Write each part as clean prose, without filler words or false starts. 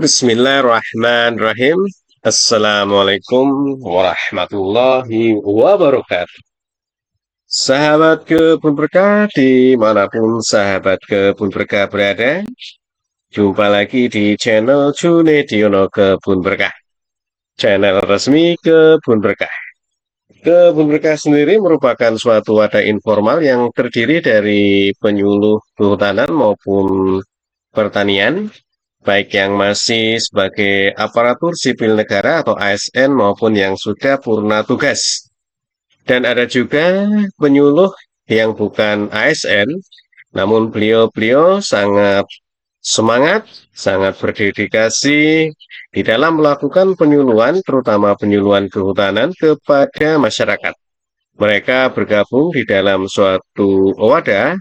Bismillahirrahmanirrahim. Assalamualaikum warahmatullahi wabarakatuh. Sahabat Kebun Berkah dimanapun sahabat Kebun Berkah berada, jumpa lagi di channel Junediono Kebun Berkah, channel resmi Kebun Berkah. Kebun Berkah sendiri merupakan suatu wadah informal yang terdiri dari penyuluh kehutanan maupun pertanian, baik yang masih sebagai aparatur sipil negara atau ASN maupun yang sudah purna tugas. Dan ada juga penyuluh yang bukan ASN, namun beliau-beliau sangat semangat, sangat berdedikasi di dalam melakukan penyuluhan, terutama penyuluhan kehutanan kepada masyarakat. Mereka bergabung di dalam suatu wadah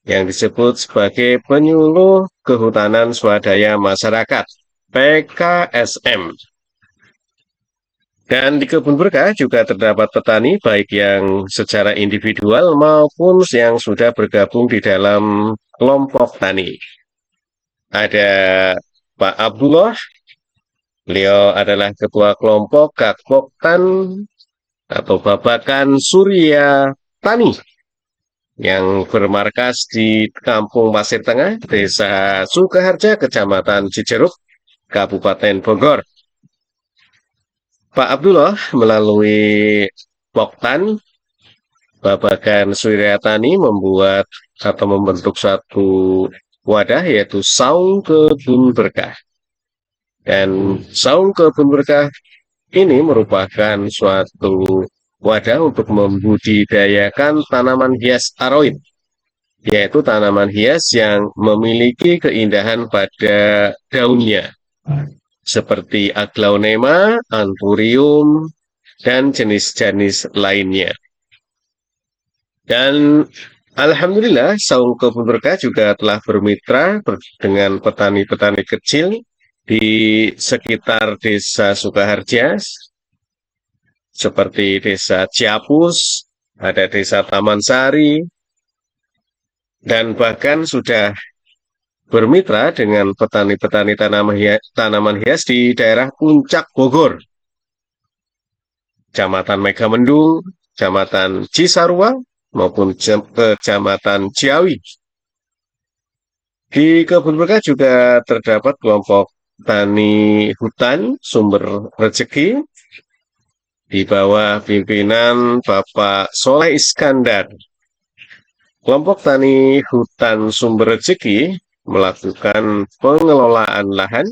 yang disebut sebagai penyuluh kehutanan swadaya masyarakat PKSM. Dan di Kebun Berkah juga terdapat petani baik yang secara individual maupun yang sudah bergabung di dalam kelompok tani. Ada Pak Abdullah, beliau adalah ketua kelompok Kakpoktan atau Babakan Surya Tani yang bermarkas di Kampung Pasir Tengah, Desa Sukaharja, Kecamatan Cijeruk, Kabupaten Bogor. Pak Abdullah melalui Poktan Babakan Suryatani membuat atau membentuk satu wadah yaitu Saung Kebun Berkah. Dan Saung Kebun Berkah ini merupakan suatu wadah untuk membudidayakan tanaman hias aroid, yaitu tanaman hias yang memiliki keindahan pada daunnya, seperti aglaonema, anthurium, dan jenis-jenis lainnya. Dan alhamdulillah, Saung Kebun Berkah juga telah bermitra dengan petani-petani kecil di sekitar Desa Sukaharja, seperti Desa Ciapus, ada Desa Taman Sari, dan bahkan sudah bermitra dengan petani-petani tanaman hias di daerah Puncak Bogor, Kecamatan Megamendung, Kecamatan Cisarua, maupun Kecamatan Ciawi. Di Kebun Berkah juga terdapat kelompok tani hutan sumber rezeki di bawah pimpinan Bapak Soleh Iskandar. Kelompok tani hutan sumber rezeki melakukan pengelolaan lahan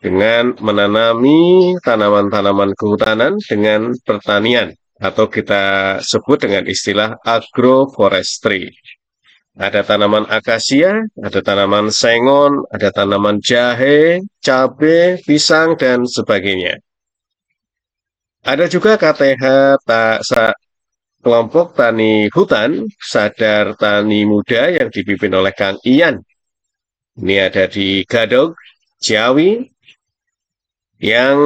dengan menanami tanaman-tanaman kehutanan dengan pertanian atau kita sebut dengan istilah agroforestry. Ada tanaman akasia, ada tanaman sengon, ada tanaman jahe, cabai, pisang, dan sebagainya. Ada juga KTH kelompok tani hutan sadar tani muda yang dipimpin oleh Kang Ian. Ini ada di Gadog, Ciawi, yang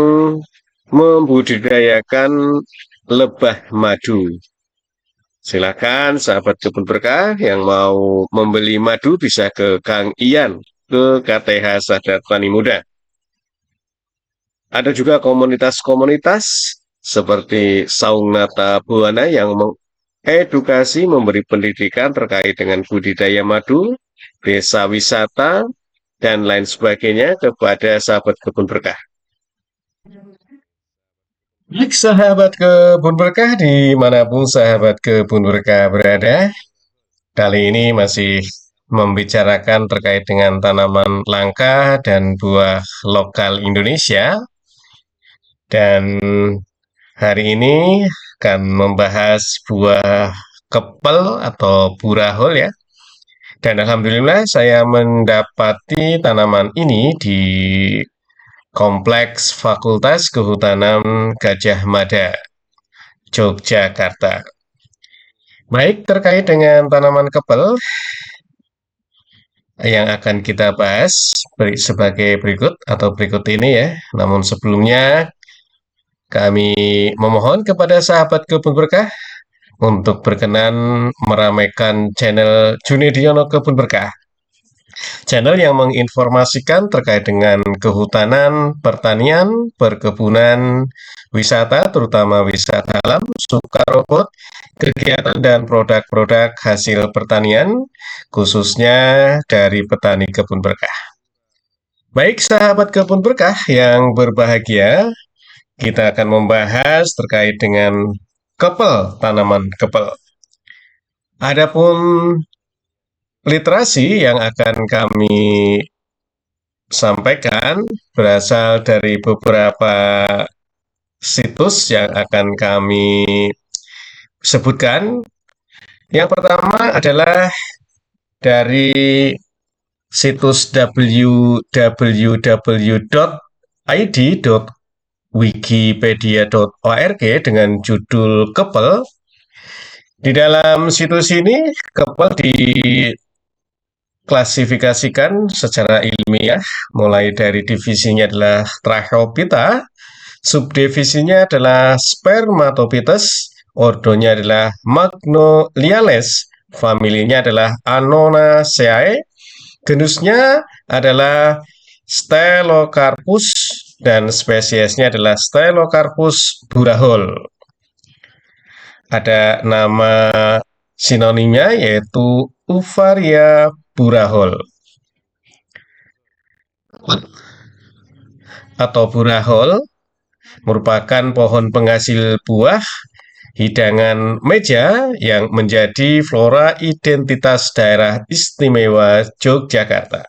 membudidayakan lebah madu. Silakan sahabat Kebun Berkah yang mau membeli madu bisa ke Kang Ian, ke KTH Sadar Tani Muda. Ada juga komunitas-komunitas seperti Saung Nata Buana yang mengedukasi, memberi pendidikan terkait dengan budidaya madu, desa wisata, dan lain sebagainya kepada sahabat Kebun Berkah. Baik sahabat Kebun Berkah dimanapun sahabat Kebun Berkah berada, kali ini masih membicarakan terkait dengan tanaman langka dan buah lokal Indonesia. Dan hari ini akan membahas buah kepel atau burahol ya. Dan alhamdulillah saya mendapati tanaman ini di Kompleks Fakultas Kehutanan Gajah Mada, Yogyakarta. Baik, terkait dengan tanaman kepel yang akan kita bahas sebagai berikut atau berikut ini ya. Namun sebelumnya kami memohon kepada sahabat Kebun Berkah untuk berkenan meramaikan channel Junediono Kebun Berkah. Channel yang menginformasikan terkait dengan kehutanan, pertanian, perkebunan, wisata, terutama wisata alam, suka robot, kegiatan dan produk-produk hasil pertanian, khususnya dari petani kebun berkah. Baik, sahabat kebun berkah yang berbahagia, kita akan membahas terkait dengan kepel, tanaman kepel. Adapun literasi yang akan kami sampaikan berasal dari beberapa situs yang akan kami sebutkan. Yang pertama adalah dari situs www.id.wikipedia.org dengan judul kepel. Di dalam situs ini, kepel diklasifikasikan secara ilmiah, mulai dari divisinya adalah Tracheophyta, subdivisinya adalah Spermatopithecus, ordonya adalah Magnoliales, familinya adalah Anonaceae, genusnya adalah Stylocarpus, dan spesiesnya adalah Stylocarpus burahol. Ada nama sinonimnya yaitu Uvaria burahol atau burahol merupakan pohon penghasil buah hidangan meja yang menjadi flora identitas daerah istimewa Yogyakarta.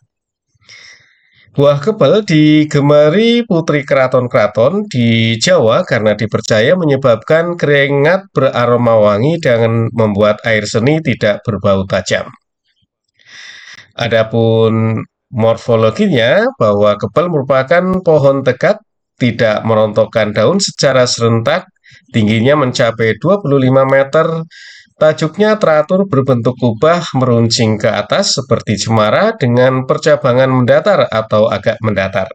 Buah kepel digemari putri keraton-keraton di Jawa karena dipercaya menyebabkan keringat beraroma wangi dan membuat air seni tidak berbau tajam. Adapun morfologinya, bahwa kepel merupakan pohon tekad, tidak merontokkan daun secara serentak, tingginya mencapai 25 meter, tajuknya teratur berbentuk kubah meruncing ke atas seperti cemara dengan percabangan mendatar atau agak mendatar.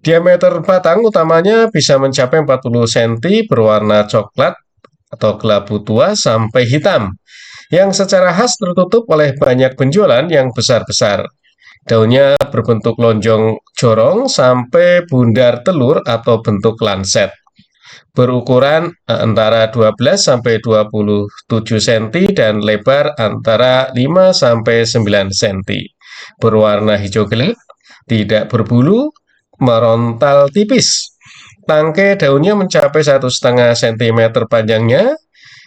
Diameter batang utamanya bisa mencapai 40 cm, berwarna coklat atau kelabu tua sampai hitam, yang secara khas tertutup oleh banyak benjolan yang besar-besar. Daunnya berbentuk lonjong jorong sampai bundar telur atau bentuk lanset. Berukuran antara 12 sampai 27 cm dan lebar antara 5 sampai 9 cm. Berwarna hijau gelap, tidak berbulu, merontal tipis. Tangkai daunnya mencapai 1,5 cm panjangnya.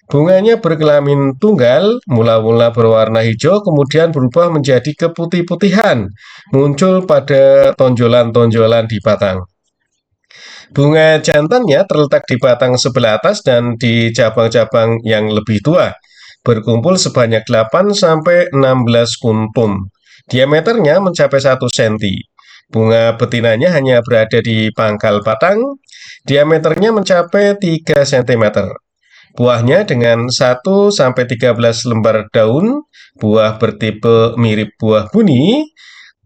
Bunganya berkelamin tunggal, mula-mula berwarna hijau, kemudian berubah menjadi keputih-putihan, muncul pada tonjolan-tonjolan di batang. Bunga jantannya terletak di batang sebelah atas dan di cabang-cabang yang lebih tua, berkumpul sebanyak 8 sampai 16 kuntum. Diameternya mencapai 1 cm. Bunga betinanya hanya berada di pangkal batang, diameternya mencapai 3 cm. Buahnya dengan 1 sampai 13 lembar daun, buah bertipe mirip buah buni,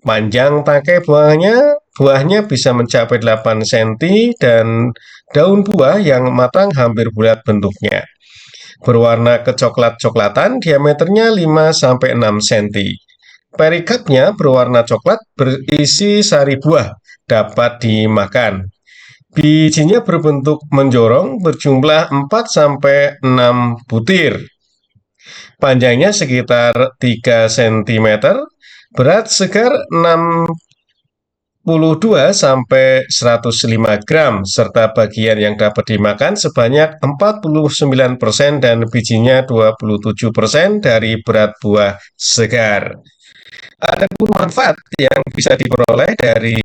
panjang tangkai buahnya bisa mencapai 8 cm dan daun buah yang matang hampir bulat bentuknya. Berwarna kecoklat-coklatan, diameternya 5 sampai 6 cm. Perikardnya berwarna coklat, berisi sari buah, dapat dimakan. Bijinya berbentuk menjorong, berjumlah 4 sampai 6 butir. Panjangnya sekitar 3 cm, berat segar 62 sampai 105 gram, serta bagian yang dapat dimakan sebanyak 49% dan bijinya 27% dari berat buah segar. Ada pun manfaat yang bisa diperoleh dari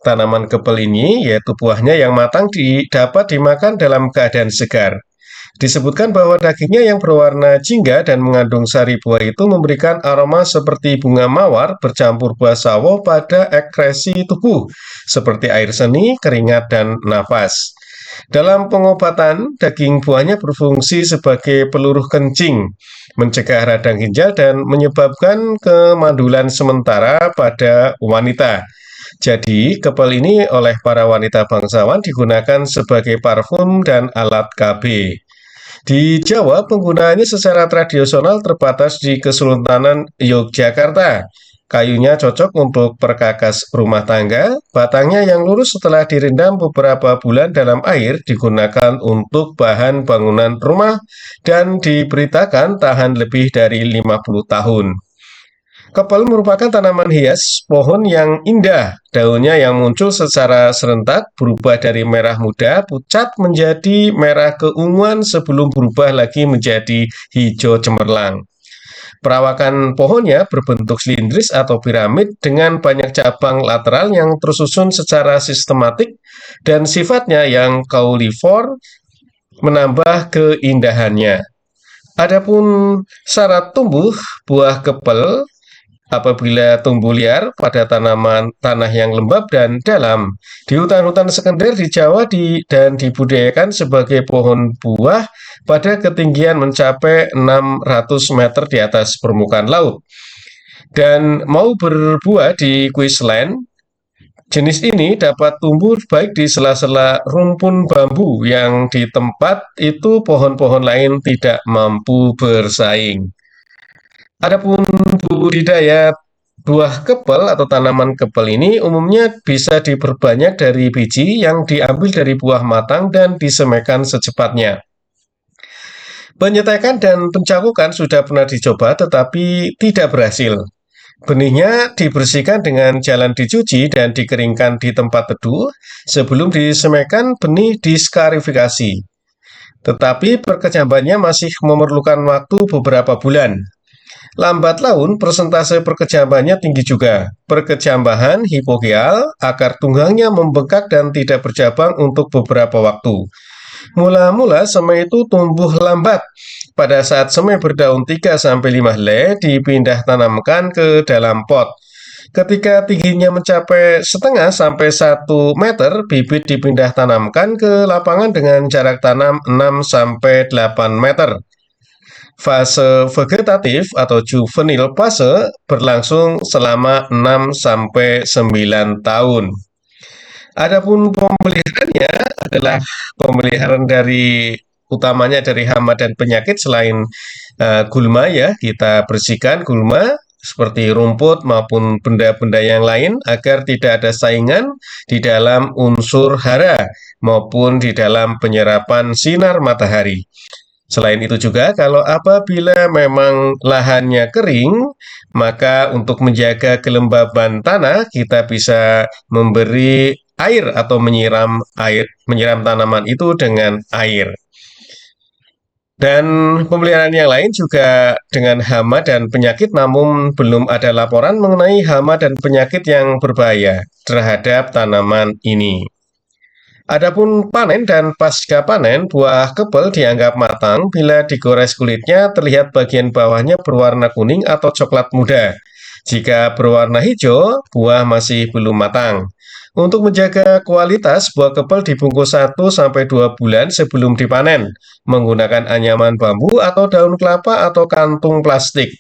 tanaman kepel ini, yaitu buahnya yang matang dapat dimakan dalam keadaan segar. Disebutkan bahwa dagingnya yang berwarna jingga dan mengandung sari buah itu memberikan aroma seperti bunga mawar bercampur buah sawo pada ekskresi tubuh, seperti air seni, keringat, dan nafas. Dalam pengobatan, daging buahnya berfungsi sebagai peluruh kencing, mencegah radang ginjal, dan menyebabkan kemandulan sementara pada wanita. Jadi, kepel ini oleh para wanita bangsawan digunakan sebagai parfum dan alat KB. Di Jawa, penggunaannya secara tradisional terbatas di Kesultanan Yogyakarta, Kayunya cocok untuk perkakas rumah tangga. Batangnya yang lurus setelah direndam beberapa bulan dalam air digunakan untuk bahan bangunan rumah dan diberitakan tahan lebih dari 50 tahun. Kepel merupakan tanaman hias pohon yang indah. Daunnya yang muncul secara serentak berubah dari merah muda pucat menjadi merah keunguan sebelum berubah lagi menjadi hijau cemerlang. Perawakan pohonnya berbentuk silindris atau piramid dengan banyak cabang lateral yang tersusun secara sistematik dan sifatnya yang cauliflor menambah keindahannya. Adapun syarat tumbuh buah kepel apabila tumbuh liar pada tanaman tanah yang lembab dan dalam. Di hutan-hutan sekunder di Jawa dan dibudidayakan sebagai pohon buah pada ketinggian mencapai 600 meter di atas permukaan laut. Dan mau berbuah di Queensland, jenis ini dapat tumbuh baik di sela-sela rumpun bambu yang di tempat itu pohon-pohon lain tidak mampu bersaing. Adapun budidaya buah kepel atau tanaman kepel ini umumnya bisa diperbanyak dari biji yang diambil dari buah matang dan disemaikan secepatnya. Penyetakan dan pencakukan sudah pernah dicoba tetapi tidak berhasil. Benihnya dibersihkan dengan jalan dicuci dan dikeringkan di tempat teduh. Sebelum disemaikan, benih diskarifikasi. Tetapi perkecambannya masih memerlukan waktu beberapa bulan. Lambat laun, persentase perkecambahannya tinggi juga. Perkecambahan hipogeal, akar tunggangnya membengkak dan tidak bercabang untuk beberapa waktu. Mula-mula semai itu tumbuh lambat. Pada saat semai berdaun 3-5 helai, dipindah tanamkan ke dalam pot. Ketika tingginya mencapai setengah sampai 1 meter, bibit dipindah tanamkan ke lapangan dengan jarak tanam 6-8 meter. Fase vegetatif atau juvenile fase berlangsung selama 6-9 tahun. Adapun pemeliharaannya adalah pemeliharaan dari utamanya dari hama dan penyakit selain gulma ya, kita bersihkan gulma seperti rumput maupun benda-benda yang lain agar tidak ada saingan di dalam unsur hara maupun di dalam penyerapan sinar matahari. Selain itu juga, kalau apabila memang lahannya kering, maka untuk menjaga kelembaban tanah, kita bisa memberi air atau menyiram tanaman itu dengan air. Dan pemeliharaan yang lain juga dengan hama dan penyakit, namun belum ada laporan mengenai hama dan penyakit yang berbahaya terhadap tanaman ini. Adapun panen dan pasca panen, buah kepel dianggap matang bila digores kulitnya terlihat bagian bawahnya berwarna kuning atau coklat muda. Jika berwarna hijau, buah masih belum matang. Untuk menjaga kualitas, buah kepel dibungkus 1-2 bulan sebelum dipanen, menggunakan anyaman bambu atau daun kelapa atau kantung plastik.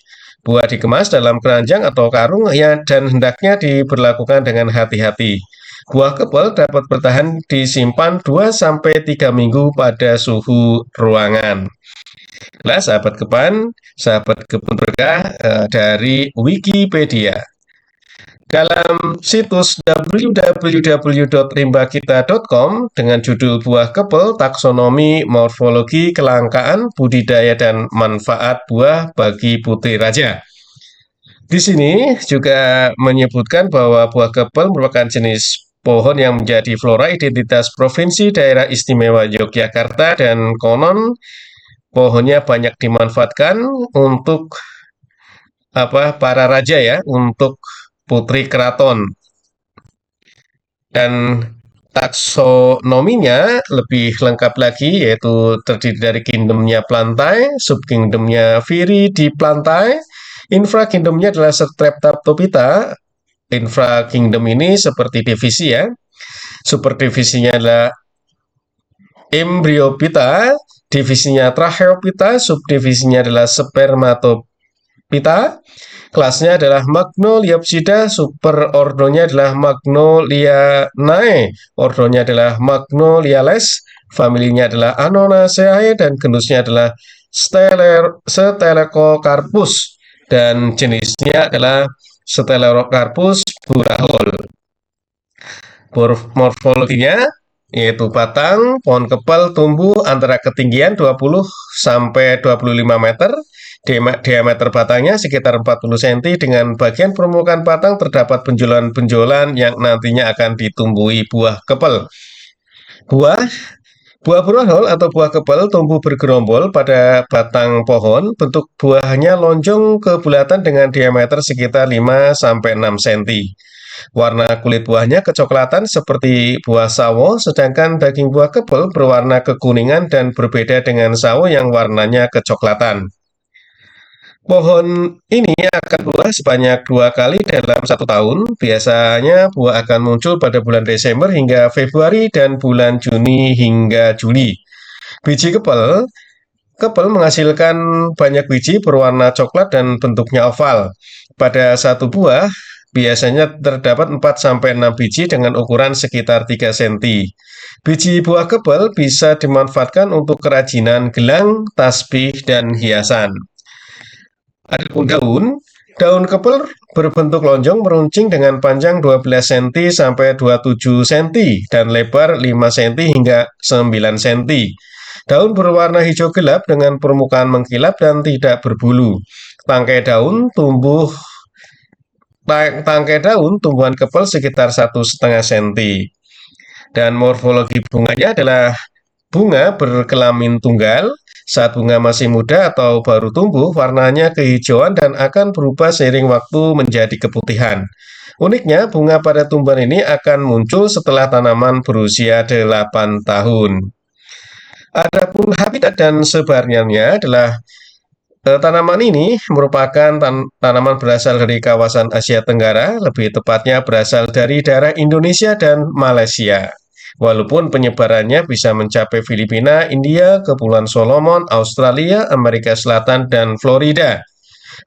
Buah dikemas dalam keranjang atau karung ya, dan hendaknya diberlakukan dengan hati-hati. Buah kepel dapat bertahan disimpan 2-3 minggu pada suhu ruangan. Nah, sahabat kebun berkah dari Wikipedia. Dalam situs www.rimbakita.com dengan judul Buah Kepel, Taksonomi, Morfologi, Kelangkaan, Budidaya, dan Manfaat Buah bagi Putri Raja. Di sini juga menyebutkan bahwa buah kepel merupakan jenis pohon yang menjadi flora identitas Provinsi Daerah Istimewa Yogyakarta dan konon pohonnya banyak dimanfaatkan untuk para raja ya, untuk putri keraton. Dan taksonominya lebih lengkap lagi yaitu terdiri dari kingdomnya Plantae, subkingdomnya Viridiplantae, infrakingdomnya adalah Streptopita. Infrakingdom ini seperti divisi ya. Superdivisinya adalah Embryopita, divisinya Tracheopita, subdivisinya adalah Spermatopita. Kelasnya adalah Magnoliopsida, superordonya adalah Magnolianae, ordonya adalah Magnoliales, familinya adalah Anonaceae, dan genusnya adalah Stelecocarpus, dan jenisnya adalah Stenocarpus burahol. Morfologinya yaitu batang pohon kepal tumbuh antara ketinggian 20 sampai 25 meter, diameter batangnya sekitar 40 cm, dengan bagian permukaan batang terdapat benjolan-benjolan yang nantinya akan ditumbuhi buah kepal. Buah Buah burahol atau buah kepal tumbuh bergerombol pada batang pohon. Bentuk buahnya lonjong kebulatan dengan diameter sekitar 5-6 cm. Warna kulit buahnya kecoklatan seperti buah sawo, sedangkan daging buah kepal berwarna kekuningan dan berbeda dengan sawo yang warnanya kecoklatan. Pohon ini akan buah sebanyak 2 kali dalam 1 tahun. Biasanya buah akan muncul pada bulan Desember hingga Februari dan bulan Juni hingga Juli. Biji kepal Kepal menghasilkan banyak biji berwarna coklat dan bentuknya oval. Pada satu buah, biasanya terdapat 4-6 biji dengan ukuran sekitar 3 cm. Biji buah kepal bisa dimanfaatkan untuk kerajinan gelang, tasbih, dan hiasan. Adapun daun kepal berbentuk lonjong meruncing dengan panjang 12 cm sampai 27 cm dan lebar 5 cm hingga 9 cm. Daun berwarna hijau gelap dengan permukaan mengkilap dan tidak berbulu. Tangkai daun tumbuh Tangkai daun tumbuhan kepal sekitar 1,5 cm. Dan morfologi bunganya adalah bunga berkelamin tunggal. Saat bunga masih muda atau baru tumbuh, warnanya kehijauan dan akan berubah seiring waktu menjadi keputihan. Uniknya, bunga pada tumbuhan ini akan muncul setelah tanaman berusia 8 tahun. Adapun habitat dan sebarannya adalah tanaman ini merupakan tanaman berasal dari kawasan Asia Tenggara, lebih tepatnya berasal dari daerah Indonesia dan Malaysia. Walaupun penyebarannya bisa mencapai Filipina, India, Kepulauan Solomon, Australia, Amerika Selatan, dan Florida.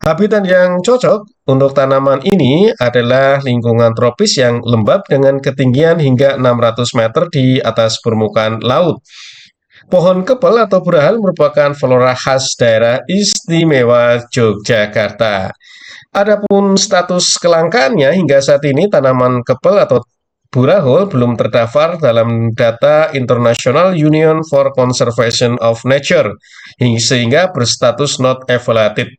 Habitat yang cocok untuk tanaman ini adalah lingkungan tropis yang lembab dengan ketinggian hingga 600 meter di atas permukaan laut. Pohon kepal atau burahal merupakan flora khas daerah istimewa Yogyakarta. Adapun status kelangkaannya hingga saat ini tanaman kepal atau burahol belum terdaftar dalam data International Union for Conservation of Nature sehingga berstatus not evaluated.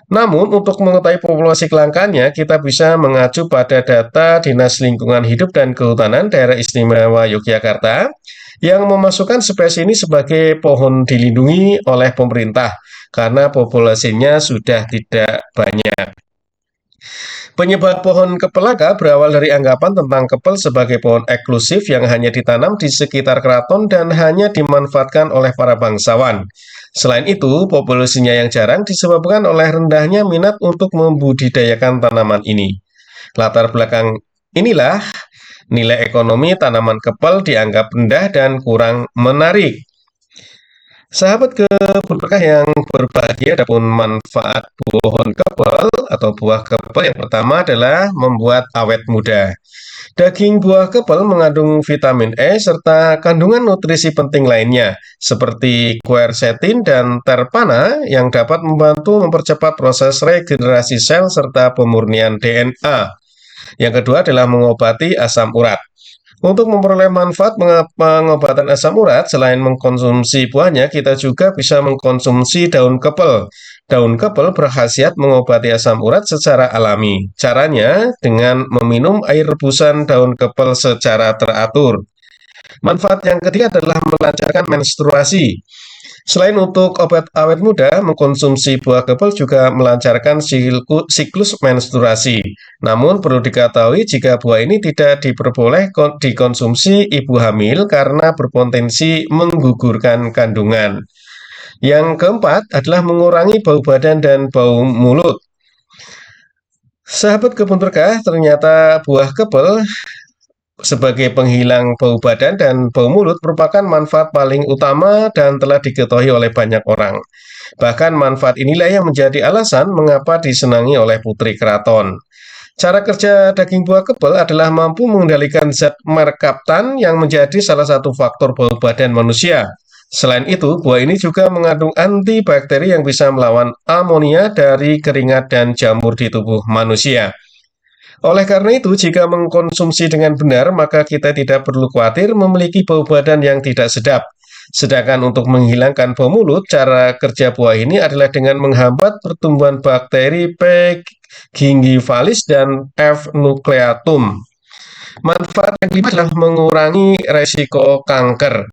Namun, untuk mengetahui populasi kelangkaannya, kita bisa mengacu pada data Dinas Lingkungan Hidup dan Kehutanan Daerah Istimewa Yogyakarta yang memasukkan spesies ini sebagai pohon dilindungi oleh pemerintah karena populasinya sudah tidak banyak. Penyebab pohon kepelaka berawal dari anggapan tentang kepel sebagai pohon eksklusif yang hanya ditanam di sekitar keraton dan hanya dimanfaatkan oleh para bangsawan. Selain itu, populasinya yang jarang disebabkan oleh rendahnya minat untuk membudidayakan tanaman ini. Latar belakang inilah nilai ekonomi tanaman kepel dianggap rendah dan kurang menarik. Sahabat kebun berkah yang berbahagia, adapun manfaat pohon kepel atau buah kepel yang pertama adalah membuat awet muda. Daging buah kepel mengandung vitamin E serta kandungan nutrisi penting lainnya seperti quercetin dan terpana yang dapat membantu mempercepat proses regenerasi sel serta pemurnian DNA. Yang kedua adalah mengobati asam urat. Untuk memperoleh manfaat pengobatan asam urat, selain mengkonsumsi buahnya, kita juga bisa mengkonsumsi daun kepel. Daun kepel berkhasiat mengobati asam urat secara alami. Caranya dengan meminum air rebusan daun kepel secara teratur. Manfaat yang ketiga adalah melancarkan menstruasi. Selain untuk obat awet muda, mengkonsumsi buah kepel juga melancarkan siklus menstruasi. Namun perlu diketahui jika buah ini tidak dikonsumsi ibu hamil karena berpotensi menggugurkan kandungan. Yang keempat adalah mengurangi bau badan dan bau mulut. Sahabat kebun berkah, ternyata buah kepel sebagai penghilang bau badan dan bau mulut merupakan manfaat paling utama dan telah diketahui oleh banyak orang. Bahkan manfaat inilah yang menjadi alasan mengapa disenangi oleh putri keraton. Cara kerja daging buah kepel adalah mampu mengendalikan zat merkaptan yang menjadi salah satu faktor bau badan manusia. Selain itu, buah ini juga mengandung antibakteri yang bisa melawan amonia dari keringat dan jamur di tubuh manusia. Oleh karena itu, jika mengkonsumsi dengan benar, maka kita tidak perlu khawatir memiliki bau badan yang tidak sedap. Sedangkan untuk menghilangkan bau mulut, cara kerja buah ini adalah dengan menghambat pertumbuhan bakteri P. gingivalis dan F. nucleatum. Manfaat yang kelima adalah mengurangi resiko kanker.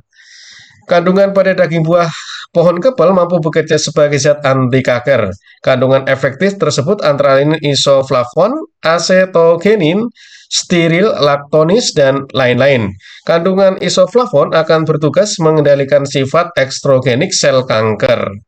Kandungan pada daging buah pohon kepal mampu bekerja sebagai zat anti kanker. Kandungan efektif tersebut antara lain isoflavon, acetogenin, steril, laktonis, dan lain-lain. Kandungan isoflavon akan bertugas mengendalikan sifat ekstrogenik sel kanker.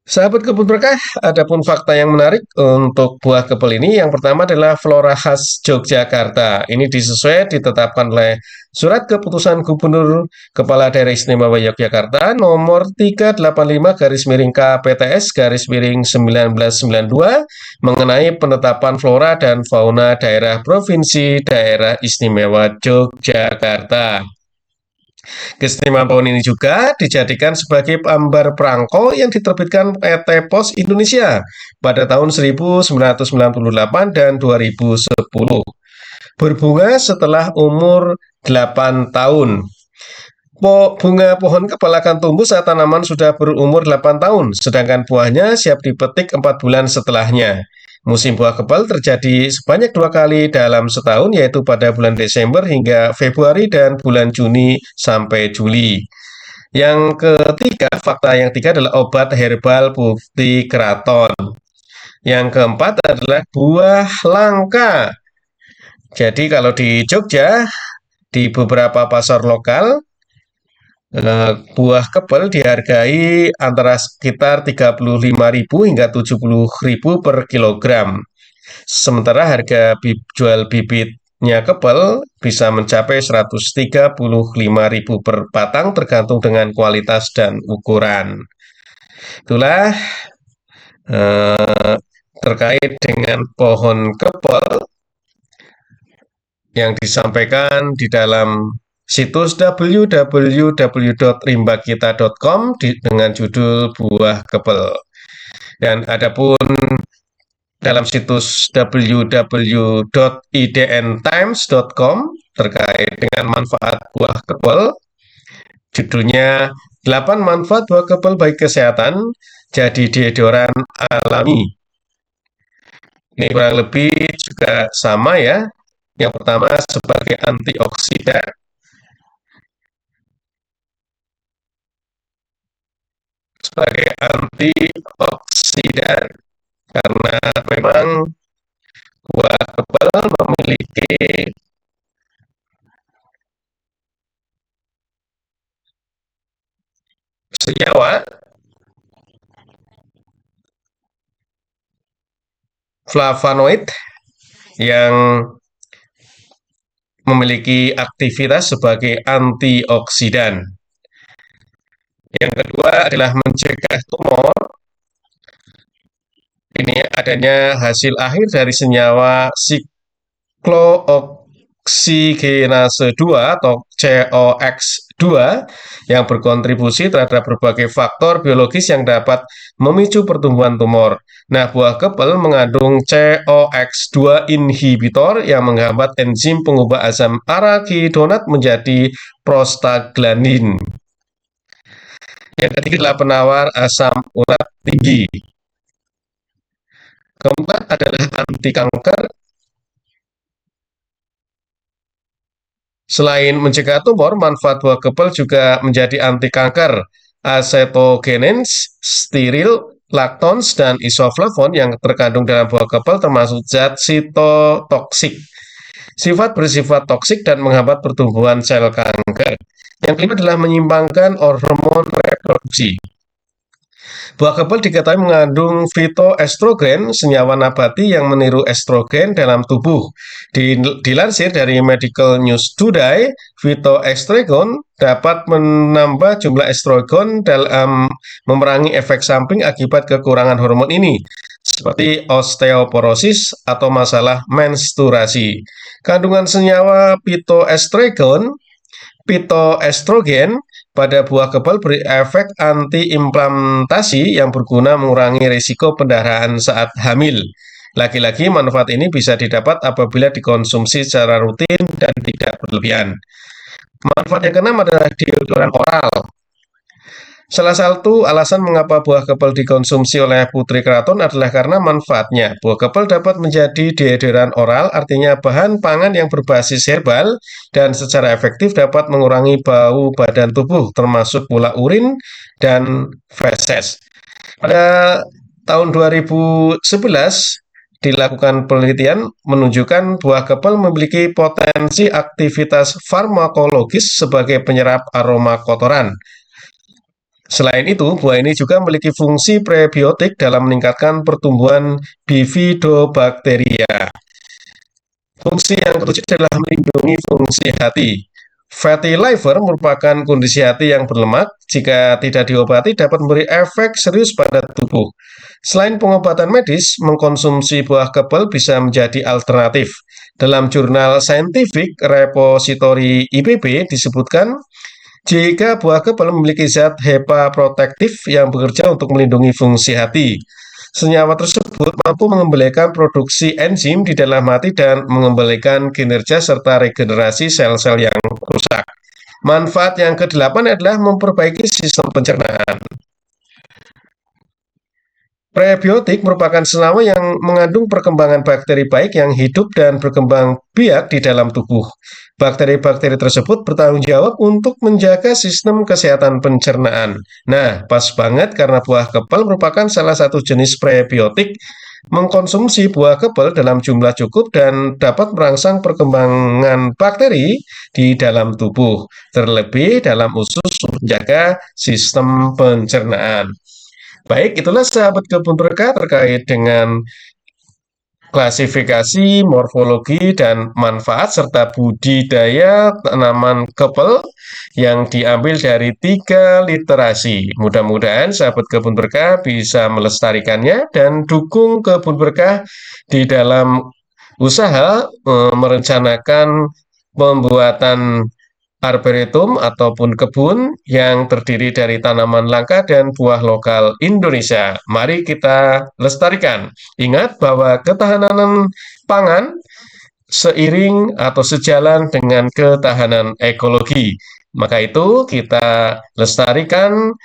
Sahabat kebun berkah, ada pun fakta yang menarik untuk buah kepel ini. Yang pertama adalah flora khas Yogyakarta. Ini ditetapkan oleh Surat Keputusan Gubernur Kepala Daerah Istimewa Yogyakarta nomor 385 garis miring KPTS garis miring 1992 mengenai penetapan flora dan fauna daerah Provinsi Daerah Istimewa Yogyakarta. Keistimewaan pohon ini juga dijadikan sebagai gambar perangko yang diterbitkan PT Pos Indonesia pada tahun 1998 dan 2010. Berbunga setelah umur 8 tahun. Bunga pohon kepal akan tumbuh saat tanaman sudah berumur 8 tahun, sedangkan buahnya siap dipetik 4 bulan setelahnya. Musim buah kepal terjadi sebanyak 2 kali dalam setahun, yaitu pada bulan Desember hingga Februari dan bulan Juni sampai Juli. Yang ketiga, fakta yang ketiga adalah obat herbal bukti keraton. Yang keempat adalah buah langka. Jadi kalau di Jogja, di beberapa pasar lokal, buah kepel dihargai antara sekitar 35.000 hingga 70.000 per kilogram. Sementara harga jual bibitnya kepel bisa mencapai 135.000 per batang tergantung dengan kualitas dan ukuran. Itulah terkait dengan pohon kepel yang disampaikan di dalam situs www.rimbakita.com dengan judul buah kepel. Dan adapun dalam situs www.idntimes.com terkait dengan manfaat buah kepel, judulnya 8 manfaat buah kepel bagi kesehatan jadi deodoran alami. Ini kurang lebih juga sama ya. Yang pertama sebagai antioksidan. Sebagai antioksidan karena memang buah kepel memiliki senyawa flavonoid yang memiliki aktivitas sebagai antioksidan. Yang kedua adalah mencegah tumor. Ini adanya hasil akhir dari senyawa siklooksiggenase 2 atau COX2 yang berkontribusi terhadap berbagai faktor biologis yang dapat memicu pertumbuhan tumor. Nah, buah kepel mengandung COX2 inhibitor yang menghambat enzim pengubah asam arachidonat menjadi prostaglandin. Yang ketiga adalah penawar asam urat tinggi. Keempat adalah anti kanker. Selain mencegah tumor, manfaat buah kepel juga menjadi anti kanker. Acetogenins, steril, laktons, dan isoflavon yang terkandung dalam buah kepel termasuk zat sitotoksik. Sifat bersifat toksik dan menghambat pertumbuhan sel kanker. Yang kelima adalah menyimbangkan hormon reproduksi. Buah kepel diketahui mengandung fitoestrogen, senyawa nabati yang meniru estrogen dalam tubuh. Dilansir dari Medical News Today, fitoestrogen dapat menambah jumlah estrogen dalam memerangi efek samping akibat kekurangan hormon ini, seperti osteoporosis atau masalah menstruasi. Kandungan senyawa fitoestrogen pada buah kepel berefek anti-inflamasi yang berguna mengurangi risiko pendarahan saat hamil. Lagi-lagi manfaat ini bisa didapat apabila dikonsumsi secara rutin dan tidak berlebihan. Manfaat yang keenam adalah deodoran oral. Salah satu alasan mengapa buah kepel dikonsumsi oleh putri keraton adalah karena manfaatnya. Buah kepel dapat menjadi deodoran oral, artinya bahan pangan yang berbasis herbal dan secara efektif dapat mengurangi bau badan tubuh, termasuk pula urin dan feses. Pada tahun 2011 dilakukan penelitian menunjukkan buah kepel memiliki potensi aktivitas farmakologis sebagai penyerap aroma kotoran. Selain itu, buah ini juga memiliki fungsi prebiotik dalam meningkatkan pertumbuhan bifidobakteria. Fungsi yang ketujuh adalah melindungi fungsi hati. Fatty liver merupakan kondisi hati yang berlemak. Jika tidak diobati, dapat memberi efek serius pada tubuh. Selain pengobatan medis, mengkonsumsi buah kepel bisa menjadi alternatif. Dalam jurnal Scientific Repository IPB disebutkan jika buah kepel memiliki zat hepaprotektif yang bekerja untuk melindungi fungsi hati. Senyawa tersebut mampu mengembalikan produksi enzim di dalam hati dan mengembalikan kinerja serta regenerasi sel-sel yang rusak. Manfaat yang kedelapan adalah memperbaiki sistem pencernaan. Prebiotik merupakan senyawa yang mengandung perkembangan bakteri baik yang hidup dan berkembang biak di dalam tubuh. Bakteri-bakteri tersebut bertanggung jawab untuk menjaga sistem kesehatan pencernaan. Nah, pas banget karena buah kepel merupakan salah satu jenis prebiotik. Mengkonsumsi buah kepel dalam jumlah cukup dan dapat merangsang perkembangan bakteri di dalam tubuh, terlebih dalam usus menjaga sistem pencernaan. Baik, itulah sahabat kebun berkah terkait dengan klasifikasi, morfologi, dan manfaat serta budidaya tanaman kepel yang diambil dari 3 literasi. Mudah-mudahan sahabat kebun berkah bisa melestarikannya dan dukung kebun berkah di dalam usaha merencanakan pembuatan arboretum ataupun kebun yang terdiri dari tanaman langka dan buah lokal Indonesia. Mari kita lestarikan. Ingat bahwa ketahanan pangan seiring atau sejalan dengan ketahanan ekologi. Maka itu kita lestarikan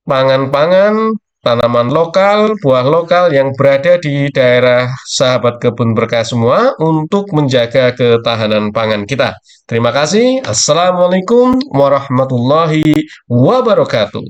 pangan-pangan, tanaman lokal, buah lokal yang berada di daerah sahabat kebun berkah semua untuk menjaga ketahanan pangan kita. Terima kasih. Assalamualaikum warahmatullahi wabarakatuh.